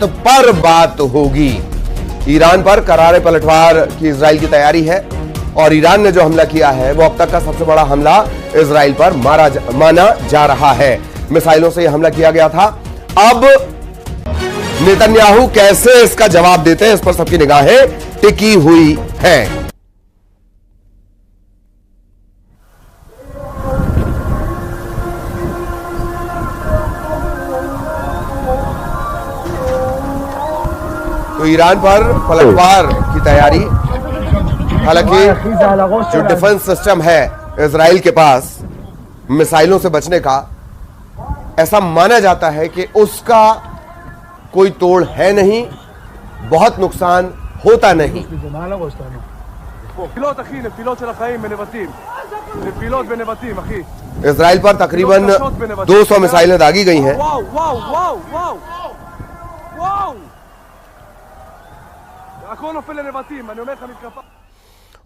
शर्त पर बात होगी। ईरान पर करारे पलटवार की इजराइल की तैयारी है और ईरान ने जो हमला किया है वो अब तक का सबसे बड़ा हमला इजराइल पर माना जा रहा है। मिसाइलों से यह हमला किया गया था। अब नेतन्याहू कैसे इसका जवाब देते हैं, इस पर सबकी निगाहें टिकी हुई हैं। तो ईरान पर पलटवार की तैयारी, हालांकि जो डिफेंस सिस्टम है इजराइल के पास मिसाइलों से बचने का, ऐसा माना जाता है कि उसका कोई तोड़ है नहीं, बहुत नुकसान होता नहीं। इजराइल पर तकरीबन 200 मिसाइलें दागी गई हैं।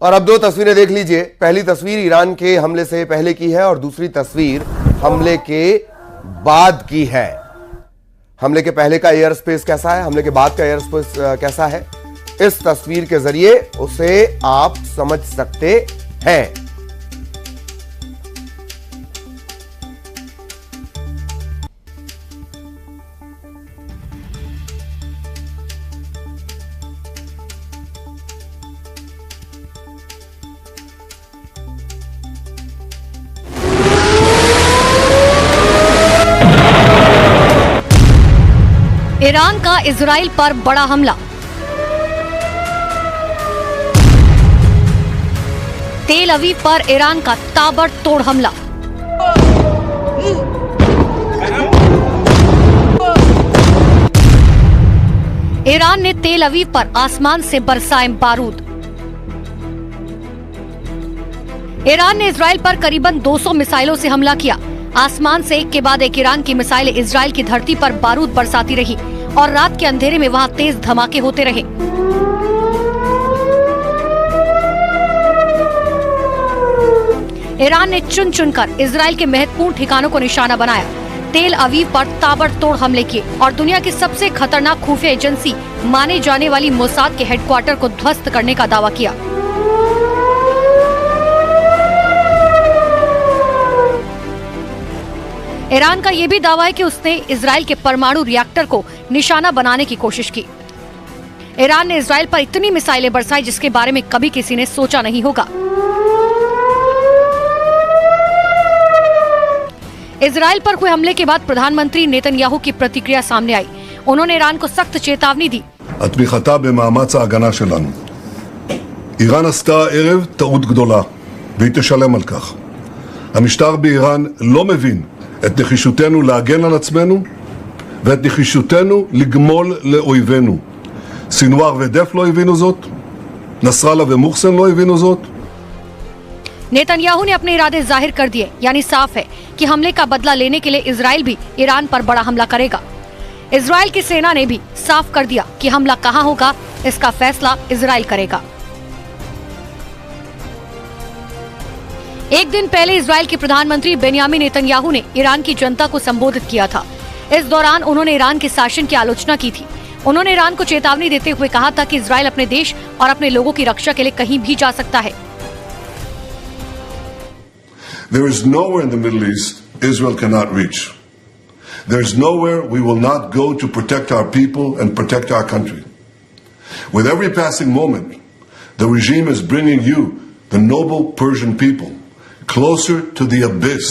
और अब दो तस्वीरें देख लीजिए। पहली तस्वीर ईरान के हमले से पहले की है और दूसरी तस्वीर हमले के बाद की है। हमले के पहले का एयर स्पेस कैसा है, हमले के बाद का एयर स्पेस कैसा है, इस तस्वीर के जरिए उसे आप समझ सकते हैं। ईरान का इजराइल पर बड़ा हमला। तेल अवीव पर ईरान का ताबड़तोड़ हमला। ईरान ने तेल अवीव पर आसमान से बरसाए बारूद। ईरान ने इजराइल पर करीबन 200 मिसाइलों से हमला किया। आसमान से एक के बाद एक ईरान की मिसाइलें इजराइल की धरती पर बारूद बरसाती रही और रात के अंधेरे में वहां तेज धमाके होते रहे। ईरान ने चुन चुनकर इजराइल के महत्वपूर्ण ठिकानों को निशाना बनाया। तेल अवीव पर ताबड़तोड़ हमले किए और दुनिया की सबसे खतरनाक खुफिया एजेंसी माने जाने वाली मोसाद के हेडक्वार्टर को ध्वस्त करने का दावा किया। ईरान का यह भी दावा है कि उसने इजराइल के परमाणु रिएक्टर को निशाना बनाने की कोशिश की। ईरान ने इजराइल पर इतनी मिसाइलें बरसाई जिसके बारे में कभी किसी ने सोचा नहीं होगा। इजराइल पर हुए हमले के बाद प्रधानमंत्री नेतन्याहू की प्रतिक्रिया सामने आई। उन्होंने ईरान को सख्त चेतावनी दी। התמיכתה במאמץ ההגנה שלנו. איראן עשתה הערב טעות גדולה, והיא תשלם על כך. המשטר באיראן לא מבין את נחישותנו להגן על עצמנו, ואת נחישותנו לגמול לאויבינו. סינואר ודף לא הבינו זאת, נסראללה ומוחסן לא הבינו זאת. नेतन्याहू ने अपने इरादे जाहिर कर दिए, यानी साफ है कि हमले का बदला लेने के लिए इजराइल भी ईरान पर बड़ा हमला करेगा। इजराइल की सेना ने भी साफ कर दिया कि हमला कहां होगा, इसका फैसला इजराइल करेगा। एक दिन पहले इजराइल के प्रधानमंत्री बेन्यामिन नेतन्याहू ने ईरान की जनता को संबोधित किया था। इस दौरान उन्होंने ईरान के शासन की आलोचना की थी। उन्होंने ईरान को चेतावनी देते हुए कहा था कि इजराइल अपने देश और अपने लोगों की रक्षा के लिए कहीं भी जा सकता है। There is nowhere in the Middle East Israel cannot reach. There is nowhere we will not go to protect our people and protect our country. With every passing moment, the regime is bringing you, the noble Persian people, closer to the abyss.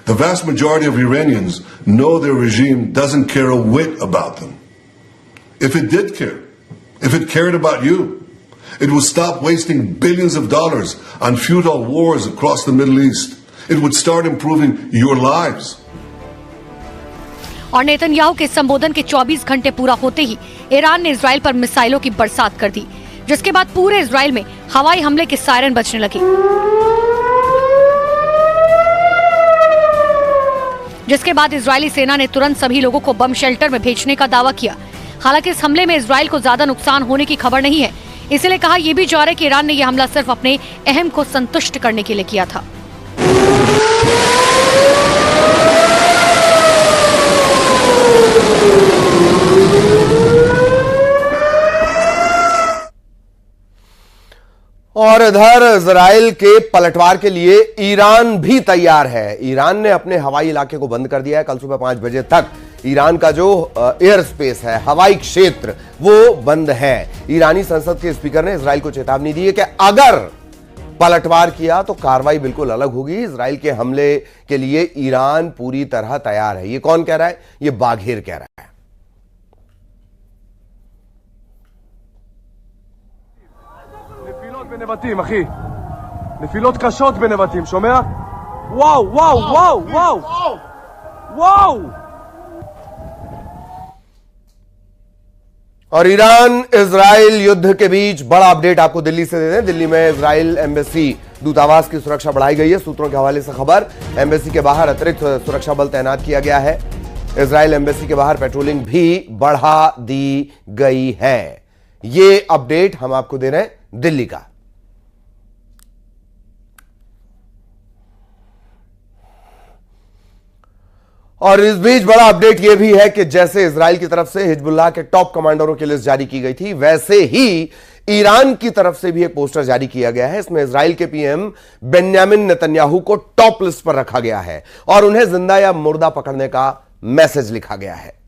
The vast majority of Iranians know their regime doesn't care a whit about them. If it did care, if it cared about you, it would stop wasting billions of dollars on futile wars across the Middle East. It would start improving your lives. और Netanyahu के संबोधन के 24 घंटे पूरा होते ही Iran ने Israel पर मिसाइलों की बरसात कर दी, जिसके बाद पूरे इजराइल में हवाई हमले के सायरन बजने लगे, जिसके बाद इजरायली सेना ने तुरंत सभी लोगों को बम शेल्टर में भेजने का दावा किया। हालांकि इस हमले में इजराइल को ज्यादा नुकसान होने की खबर नहीं है, इसलिए कहा यह भी जा रहा है कि ईरान ने यह हमला सिर्फ अपने अहम को संतुष्ट करने के लिए किया था। और इधर इजराइल के पलटवार के लिए ईरान भी तैयार है। ईरान ने अपने हवाई इलाके को बंद कर दिया है। कल सुबह 5 बजे तक ईरान का जो एयर स्पेस है, हवाई क्षेत्र, वो बंद है। ईरानी संसद के स्पीकर ने इजराइल को चेतावनी दी है कि अगर पलटवार किया तो कार्रवाई बिल्कुल अलग होगी। इजराइल के हमले के लिए ईरान पूरी तरह तैयार है। ये कौन कह रहा है? ये बाघेर कह रहा है। בנבטים, אחי. נפילות קשות בנבטים, שומע? וואו, וואו, וואו, וואו. וואו. और ईरान इजराइल युद्ध के बीच बड़ा अपडेट आपको दिल्ली से दे दें। दिल्ली में इजराइल एम्बेसी दूतावास की सुरक्षा बढ़ाई गई है। सूत्रों के हवाले से खबर, एम्बेसी के बाहर अतिरिक्त सुरक्षा बल तैनात किया गया है। इजराइल एम्बेसी के बाहर पेट्रोलिंग भी बढ़ा दी गई है। ये अपडेट हम आपको दे रहे हैं दिल्ली का। और इस बीच बड़ा अपडेट यह भी है कि जैसे इजराइल की तरफ से हिजबुल्लाह के टॉप कमांडरों की लिस्ट जारी की गई थी, वैसे ही ईरान की तरफ से भी एक पोस्टर जारी किया गया है। इसमें इजराइल के पीएम बेन्यामिन नेतन्याहू को टॉप लिस्ट पर रखा गया है और उन्हें जिंदा या मुर्दा पकड़ने का मैसेज लिखा गया है।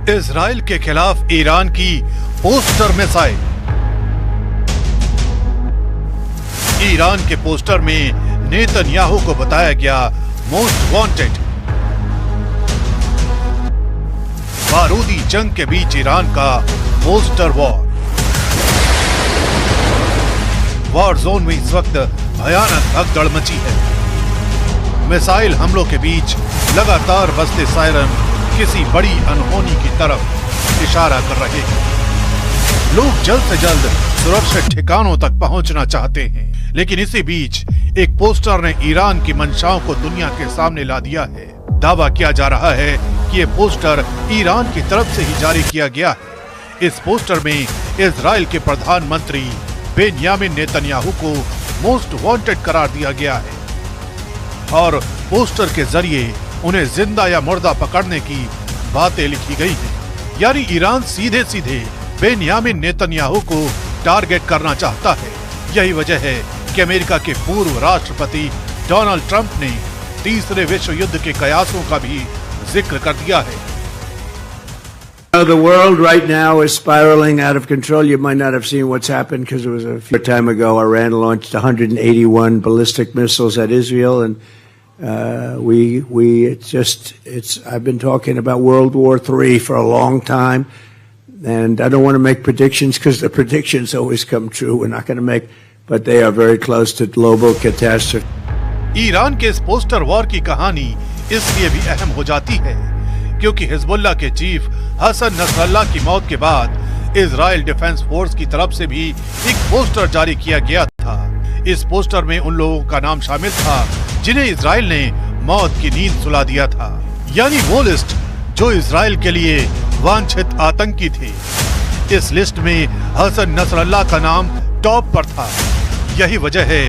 इजराइल के खिलाफ ईरान की पोस्टर मिसाइल। ईरान के पोस्टर में नेतन्याहू को बताया गया मोस्ट वांटेड। बारूदी जंग के बीच ईरान का पोस्टर वॉर जोन में इस वक्त भयानक भगदड़ मची है। मिसाइल हमलों के बीच लगातार बजते सायरन किसी बड़ी अनहोनी की तरफ इशारा कर रहे हैं। लोग जल्द से जल्द सुरक्षित ठिकानों तक पहुंचना चाहते हैं, लेकिन इसी बीच एक पोस्टर ने ईरान की मंशाओं को दुनिया के सामने ला दिया है। दावा किया जा रहा है कि ये पोस्टर ईरान की तरफ से ही जारी किया गया है। इस पोस्टर में इजराइल के प्रधानमंत्री बेन्यामिन नेतन्याहू को मोस्ट वांटेड करार दिया गया है और पोस्टर के जरिए उन्हें जिंदा या मुर्दा पकड़ने की बातें लिखी गई हैं। यानी ईरान सीधे सीधे बेन्यामिन नेतन्याहू को टारगेट करना चाहता है। यही वजह है कि अमेरिका के पूर्व राष्ट्रपति डोनाल्ड ट्रंप ने तीसरे विश्व युद्ध के कयासों का भी जिक्र कर दिया है। The world right now is spiraling out of control. You might not have seen what's happened because it was a few time ago. Iran launched 181 ballistic missiles at Israel, and I've been talking about World War III for a long time, and I don't want to make predictions because the predictions always come true. We're not going to make, but they are very close to global catastrophe. Iran के इस poster war की कहानी इसलिए भी अहम हो जाती है क्योंकि हिजबुल्लाह के चीफ हसन नसरल्लाह की मौत के बाद इजराइल डिफेंस फोर्स की तरफ से भी एक पोस्टर जारी किया गया था। इस पोस्टर में उन लोगों का नाम शामिल था जिन्हें इजराइल ने मौत की नींद सुला दिया था, यानी वो लिस्ट जो इजराइल के लिए वांछित आतंकी थे। इस लिस्ट में हसन नसरल्लाह का नाम टॉप पर था। यही वजह है